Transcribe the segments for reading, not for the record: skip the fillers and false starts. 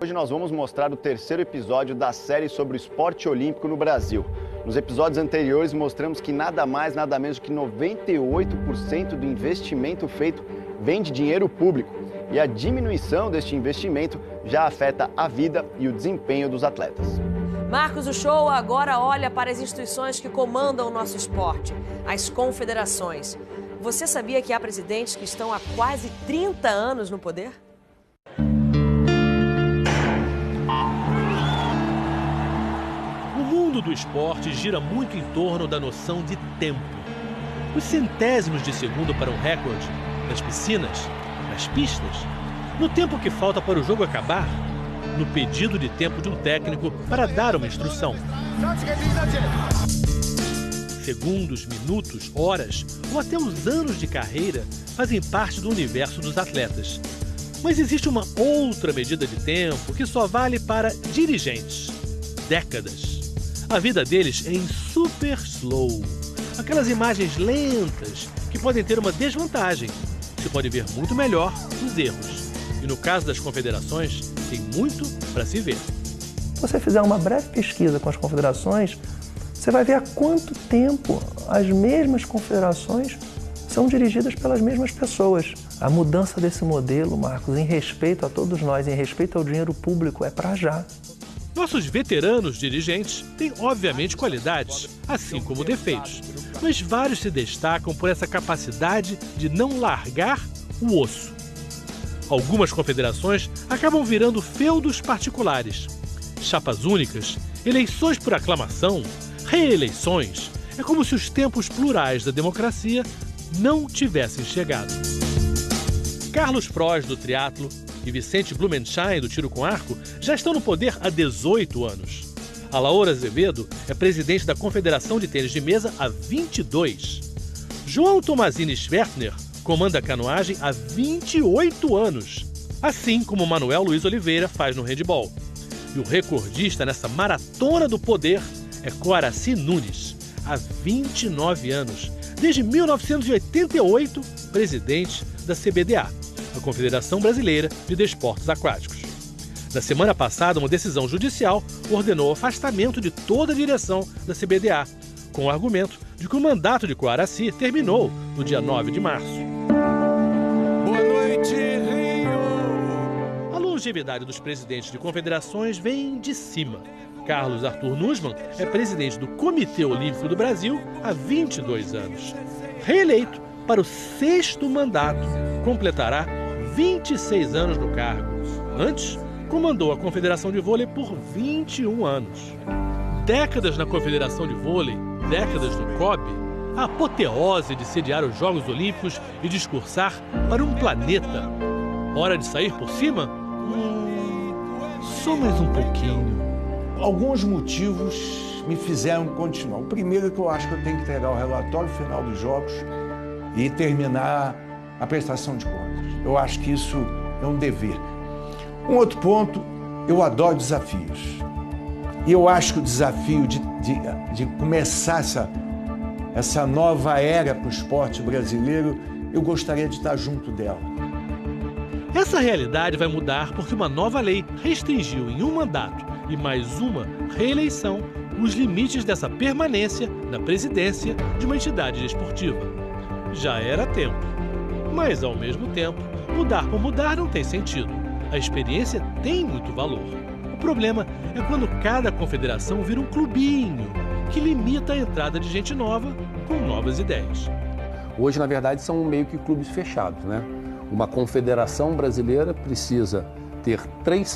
Hoje nós vamos mostrar o terceiro episódio da série sobre o esporte olímpico no Brasil. Nos episódios anteriores mostramos que nada mais, nada menos que 98% do investimento feito vem de dinheiro público. E a diminuição deste investimento já afeta a vida e o desempenho dos atletas. Marcos, o show agora olha para as instituições que comandam o nosso esporte, as confederações. Você sabia que há presidentes que estão há quase 30 anos no poder? O mundo do esporte gira muito em torno da noção de tempo. Os centésimos de segundo para um recorde nas piscinas, nas pistas, no tempo que falta para o jogo acabar, no pedido de tempo de um técnico para dar uma instrução. Segundos, minutos, horas ou até os anos de carreira fazem parte do universo dos atletas. Mas existe uma outra medida de tempo que só vale para dirigentes. Décadas. A vida deles é em super slow. Aquelas imagens lentas que podem ter uma desvantagem. Se pode ver muito melhor os erros. E no caso das confederações, tem muito para se ver. Se você fizer uma breve pesquisa com as confederações, você vai ver há quanto tempo as mesmas confederações são dirigidas pelas mesmas pessoas. A mudança desse modelo, Marcos, em respeito a todos nós, em respeito ao dinheiro público, é para já. Nossos veteranos dirigentes têm, obviamente, qualidades, assim como defeitos. Mas vários se destacam por essa capacidade de não largar o osso. Algumas confederações acabam virando feudos particulares. Chapas únicas, eleições por aclamação, reeleições. É como se os tempos plurais da democracia não tivessem chegado. Carlos Prost, do triatlo, e Vicente Blumenschein, do tiro com arco, já estão no poder há 18 anos. Alaor Azevedo é presidente da Confederação de Tênis de Mesa há 22. João Tomazini Schwertner comanda a canoagem há 28 anos, assim como Manuel Luiz Oliveira faz no handebol. E o recordista nessa maratona do poder é Coaraci Nunes, há 29 anos, desde 1988, presidente da CBDA, a Confederação Brasileira de Desportos Aquáticos. Na semana passada, uma decisão judicial ordenou o afastamento de toda a direção da CBDA, com o argumento de que o mandato de Coaraci terminou no dia 9 de março. Boa noite, Rio! A longevidade dos presidentes de confederações vem de cima. Carlos Arthur Nussmann é presidente do Comitê Olímpico do Brasil há 22 anos. Reeleito para o 6º mandato, completará 26 anos no cargo. Antes, comandou a Confederação de Vôlei por 21 anos. Décadas na Confederação de Vôlei, décadas no COB, a apoteose de sediar os Jogos Olímpicos e discursar para um planeta. Hora de sair por cima? Só mais um pouquinho. Alguns motivos me fizeram continuar. O primeiro é que eu acho que eu tenho que entregar o relatório final dos Jogos e terminar a prestação de contas. Eu acho que isso é um dever. Um outro ponto, eu adoro desafios. E eu acho que o desafio de começar essa nova era para o esporte brasileiro, eu gostaria de estar junto dela. Essa realidade vai mudar porque uma nova lei restringiu em um mandato e mais uma reeleição os limites dessa permanência na presidência de uma entidade desportiva. Já era tempo. Mas, ao mesmo tempo, mudar por mudar não tem sentido. A experiência tem muito valor. O problema é quando cada confederação vira um clubinho que limita a entrada de gente nova com novas ideias. Hoje, na verdade, são meio que clubes fechados, né? Uma confederação brasileira precisa ter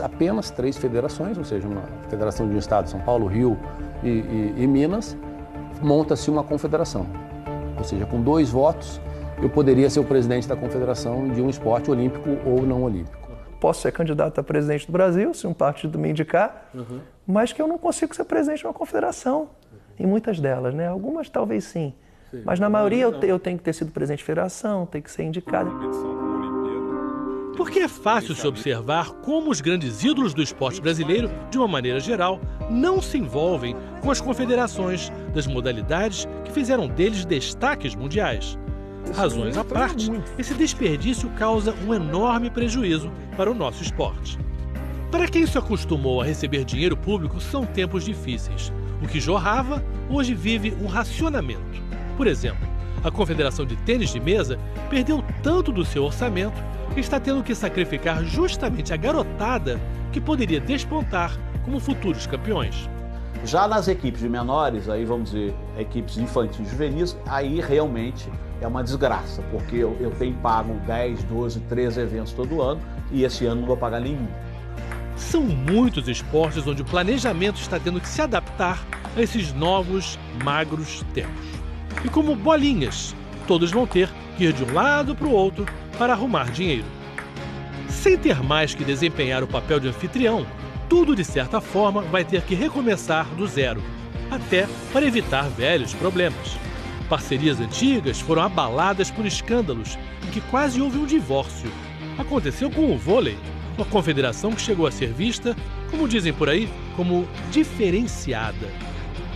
apenas três federações, ou seja, uma federação de um estado, São Paulo, Rio e Minas, monta-se uma confederação. Ou seja, com 2 votos, eu poderia ser o presidente da confederação de um esporte olímpico ou não olímpico. Posso ser candidato a presidente do Brasil, se um partido me indicar, mas que eu não consigo ser presidente de uma confederação, em muitas delas, né? Algumas talvez sim, mas na maioria eu tenho que ter sido presidente de federação, tenho que ser indicado. Porque é fácil se observar como os grandes ídolos do esporte brasileiro, de uma maneira geral, não se envolvem com as confederações das modalidades que fizeram deles destaques mundiais. Razões à parte, esse desperdício causa um enorme prejuízo para o nosso esporte. Para quem se acostumou a receber dinheiro público, são tempos difíceis. O que jorrava, hoje vive um racionamento. Por exemplo, a Confederação de Tênis de Mesa perdeu tanto do seu orçamento que está tendo que sacrificar justamente a garotada que poderia despontar como futuros campeões. Já nas equipes de menores, aí vamos dizer, equipes infantis e juvenis, aí realmente é uma desgraça, porque eu tenho pago 10, 12, 13 eventos todo ano e esse ano não vou pagar nenhum. São muitos esportes onde o planejamento está tendo que se adaptar a esses novos, magros tempos. E como bolinhas, todos vão ter que ir de um lado para o outro para arrumar dinheiro. Sem ter mais que desempenhar o papel de anfitrião, tudo de certa forma vai ter que recomeçar do zero, até para evitar velhos problemas. Parcerias antigas foram abaladas por escândalos em que quase houve um divórcio. Aconteceu com o vôlei, uma confederação que chegou a ser vista, como dizem por aí, como diferenciada.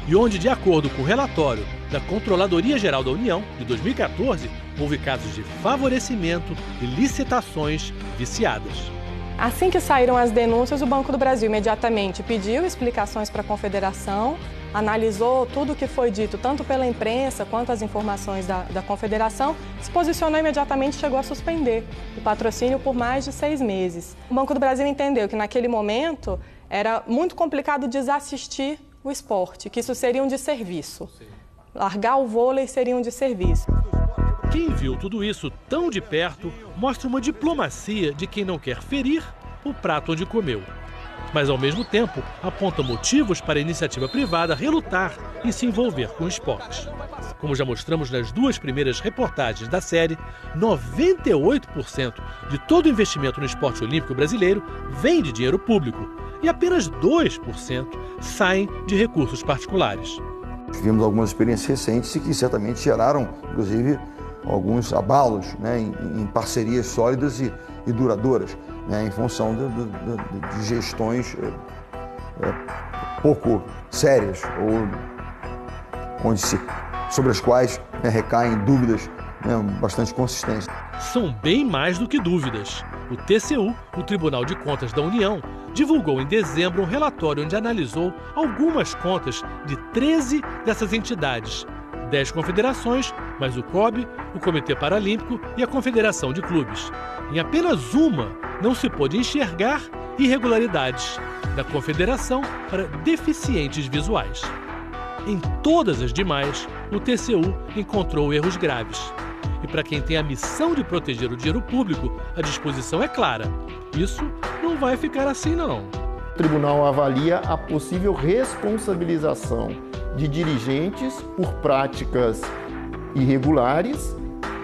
E onde, de acordo com o relatório da Controladoria Geral da União, de 2014, houve casos de favorecimento e licitações viciadas. Assim que saíram as denúncias, o Banco do Brasil imediatamente pediu explicações para a Confederação, analisou tudo o que foi dito, tanto pela imprensa quanto as informações da Confederação, se posicionou imediatamente e chegou a suspender o patrocínio por mais de 6 meses. O Banco do Brasil entendeu que naquele momento era muito complicado desassistir o esporte, que isso seria um desserviço. Largar o vôlei seria um desserviço. Quem viu tudo isso tão de perto mostra uma diplomacia de quem não quer ferir o prato onde comeu. Mas, ao mesmo tempo, aponta motivos para a iniciativa privada relutar em se envolver com o esporte. Como já mostramos nas 2 primeiras reportagens da série, 98% de todo o investimento no esporte olímpico brasileiro vem de dinheiro público e apenas 2% saem de recursos particulares. Tivemos algumas experiências recentes que certamente geraram, inclusive, alguns abalos, né, em parcerias sólidas e duradouras, né, em função de gestões pouco sérias ou sobre as quais, né, recaem dúvidas, né, bastante consistentes. São bem mais do que dúvidas. O TCU, o Tribunal de Contas da União, divulgou em dezembro um relatório onde analisou algumas contas de 13 dessas entidades, 10 confederações, mais o COB, o Comitê Paralímpico e a Confederação de Clubes. Em apenas uma não se pôde enxergar irregularidades, da Confederação para deficientes visuais. Em todas as demais, o TCU encontrou erros graves. E para quem tem a missão de proteger o dinheiro público, a disposição é clara. Isso não vai ficar assim, não. O tribunal avalia a possível responsabilização de dirigentes por práticas irregulares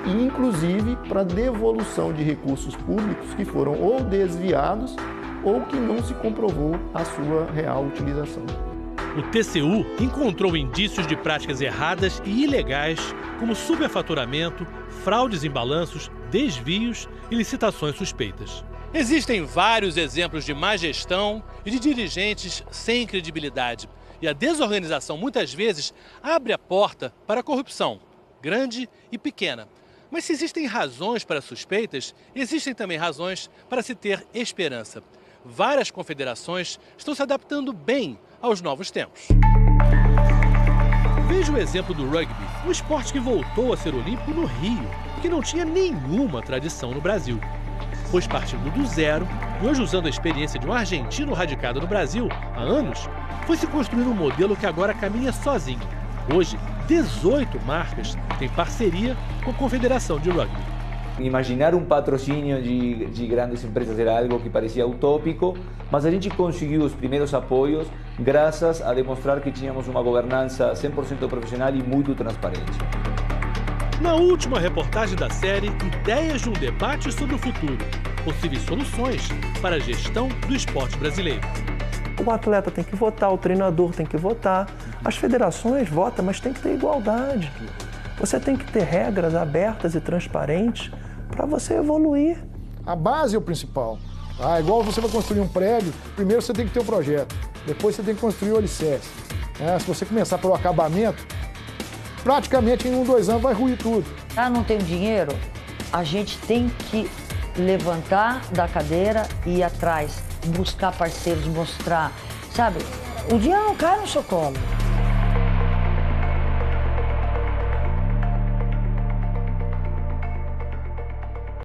e, inclusive, para devolução de recursos públicos que foram ou desviados ou que não se comprovou a sua real utilização. O TCU encontrou indícios de práticas erradas e ilegais, como superfaturamento, fraudes em balanços, desvios e licitações suspeitas. Existem vários exemplos de má gestão e de dirigentes sem credibilidade. E a desorganização, muitas vezes, abre a porta para a corrupção, grande e pequena. Mas se existem razões para suspeitas, existem também razões para se ter esperança. Várias confederações estão se adaptando bem aos novos tempos. Veja o exemplo do rugby, um esporte que voltou a ser olímpico no Rio, que não tinha nenhuma tradição no Brasil. Pois partindo do zero, e hoje usando a experiência de um argentino radicado no Brasil há anos, foi se construindo um modelo que agora caminha sozinho. Hoje, 18 marcas têm parceria com a Confederação de Rugby. Imaginar um patrocínio de grandes empresas era algo que parecia utópico, mas a gente conseguiu os primeiros apoios graças a demonstrar que tínhamos uma governança 100% profissional e muito transparente. Na última reportagem da série, ideias de um debate sobre o futuro, possíveis soluções para a gestão do esporte brasileiro. O atleta tem que votar, o treinador tem que votar, as federações votam, mas tem que ter igualdade. Você tem que ter regras abertas e transparentes para você evoluir. A base é o principal. Tá? Igual você vai construir um prédio, primeiro você tem que ter um projeto, depois você tem que construir o alicerce. Se você começar pelo acabamento, praticamente em 1, 2 anos vai ruir tudo. Não tem dinheiro, a gente tem que levantar da cadeira e ir atrás buscar parceiros, mostrar, sabe? O dinheiro não cai no seu colo.